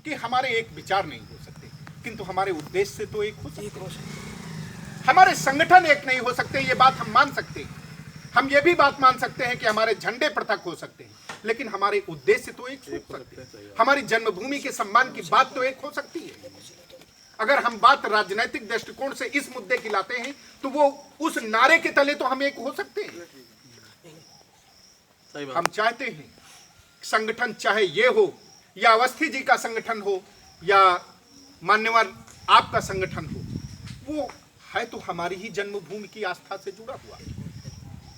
कि हमारे एक विचार नहीं हो सकते, किंतु हमारे उद्देश्य से तो एक हो सकते। हमारे संगठन एक नहीं हो सकते, ये बात हम मान सकते हैं। हम ये भी बात मान सकते हैं कि हमारे झंडे पृथक हो सकते हैं, लेकिन हमारे उद्देश्य तो एक हो सकते हैं। हमारी जन्मभूमि के सम्मान की बात तो एक हो सकती है। अगर हम बात राजनीतिक दृष्टिकोण से इस मुद्दे की लाते हैं, तो वो उस नारे के तले तो हम एक हो सकते हैं। हम चाहते हैं संगठन, चाहे ये हो या अवस्थी जी का संगठन हो या मान्यवर आपका संगठन हो, वो है तो हमारी ही जन्मभूमि की आस्था से जुड़ा हुआ।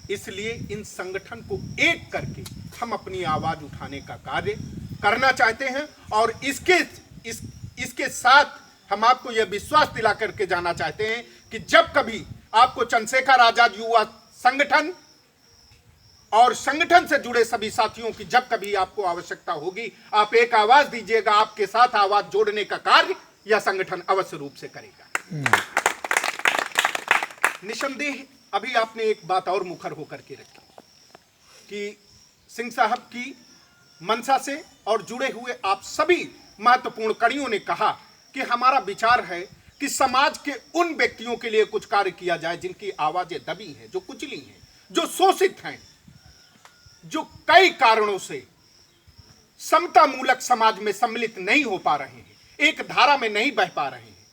इसलिए इन संगठन को एक करके हम अपनी आवाज उठाने का कार्य करना चाहते हैं, और इसके साथ हम आपको यह विश्वास दिला करके जाना चाहते हैं कि जब कभी आपको चंद्रशेखर आजाद युवा संगठन और संगठन से जुड़े सभी साथियों की जब कभी आपको आवश्यकता होगी, आप एक आवाज दीजिएगा। आपके साथ आवाज जोड़ने का कार्य यह संगठन अवश्य रूप से करेगा। निसंदेह अभी आपने एक बात और मुखर होकर के रखी कि सिंह साहब की मंशा से और जुड़े हुए आप सभी महत्वपूर्ण कड़ियों ने कहा कि हमारा विचार है कि समाज के उन व्यक्तियों के लिए कुछ कार्य किया जाए जिनकी आवाजें दबी हैं, जो कुचली हैं, जो शोषित हैं, जो कई कारणों से समता मूलक समाज में सम्मिलित नहीं हो पा रहे हैं, एक धारा में नहीं बह पा रहे हैं।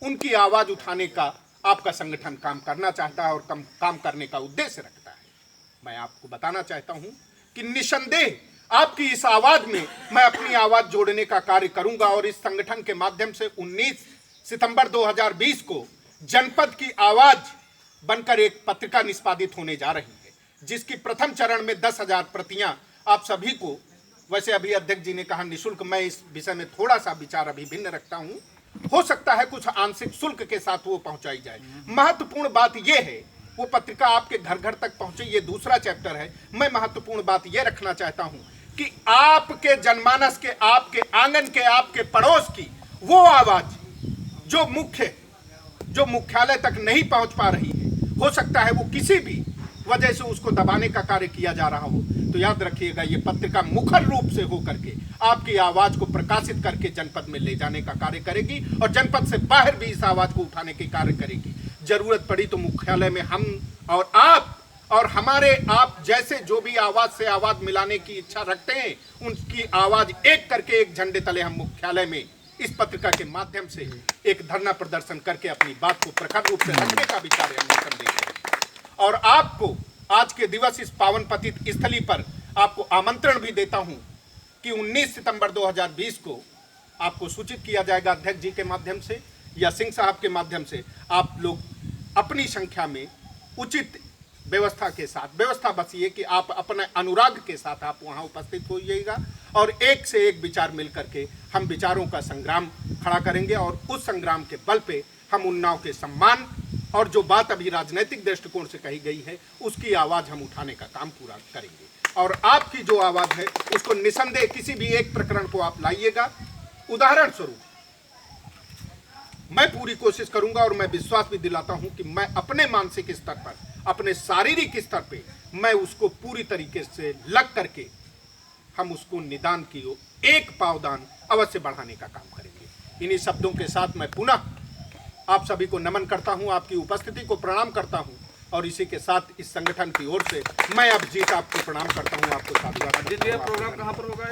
उनकी आवाज उठाने का आपका संगठन काम करना चाहता है और काम करने का उद्देश्य रखता है। मैं आपको बताना चाहता हूं कि निसंदेह आपकी इस आवाज में मैं अपनी आवाज जोड़ने का कार्य करूंगा, और इस संगठन के माध्यम से 19 सितंबर 2020 को जनपद की आवाज बनकर एक पत्रिका निष्पादित होने जा रही है, जिसकी प्रथम चरण में 10,000 प्रतियां आप सभी को, वैसे अभी अध्यक्ष जी ने कहा निःशुल्क, मैं इस विषय में थोड़ा सा विचार अभी भिन्न रखता हूं, हो सकता है कुछ आंशिक शुल्क के साथ वो पहुंचाई जाए। महत्वपूर्ण बात यह है वो पत्रिका आपके घर घर तक पहुंचे, ये दूसरा चैप्टर है। मैं महत्वपूर्ण बात यह रखना चाहता हूं कि आपके जनमानस के, आपके आंगन के, आपके पड़ोस की वो आवाज जो मुख्यालय तक नहीं पहुंच पा रही है, हो सकता है वो किसी भी वजह से उसको दबाने का कार्य किया जा रहा हो, तो याद रखिएगा ये पत्रिका मुखर रूप से हो करके आपकी आवाज को प्रकाशित करके जनपद में ले जाने का कार्य करेगी, और जनपद से बाहर भी इस आवाज को उठाने के कार्य करेगी। जरूरत पड़ी तो मुख्यालय में हम और आप और हमारे आप जैसे जो भी आवाज से आवाज मिलाने की इच्छा रखते हैं, उनकी आवाज एक करके एक झंडे तले हम मुख्यालय में इस पत्रिका के माध्यम से एक धरना प्रदर्शन करके अपनी बात को प्रखर रूप से रखने का भी कार्य हम करेंगे। और आपको आज के दिवस इस पावन पतित स्थली पर आपको आमंत्रण भी देता हूं कि 19 सितंबर 2020 को आपको सूचित किया जाएगा अध्यक्ष जी के माध्यम से या सिंह साहब के माध्यम से। आप लोग अपनी संख्या में उचित व्यवस्था के साथ, व्यवस्था बस ये कि आप अपने अनुराग के साथ आप वहां उपस्थित होइएगा, और एक से एक विचार मिल करके हम विचारों का संग्राम खड़ा करेंगे, और उस संग्राम के बल पे हम उन्नाव के सम्मान और जो बात अभी राजनीतिक दृष्टिकोण से कही गई है उसकी आवाज हम उठाने का काम पूरा करेंगे। और आपकी जो आवाज है उसको निसंदेह किसी भी एक प्रकरण को आप लाइएगा। उदाहरण स्वरूप मैं पूरी कोशिश करूंगा, और मैं विश्वास भी दिलाता हूं कि मैं अपने मानसिक स्तर पर, अपने शारीरिक स्तर पे मैं उसको पूरी तरीके से लग करके हम उसको निदान की ओर एक पावदान अवश्य बढ़ाने का काम करेंगे। इन्हीं शब्दों के साथ मैं पुनः आप सभी को नमन करता हूं, आपकी उपस्थिति को प्रणाम करता हूं, और इसी के साथ इस संगठन की ओर से मैं अब जीत आपको प्रणाम करता हूं, आपको साधुवाद। प्रोग्राम कहां पर होगा?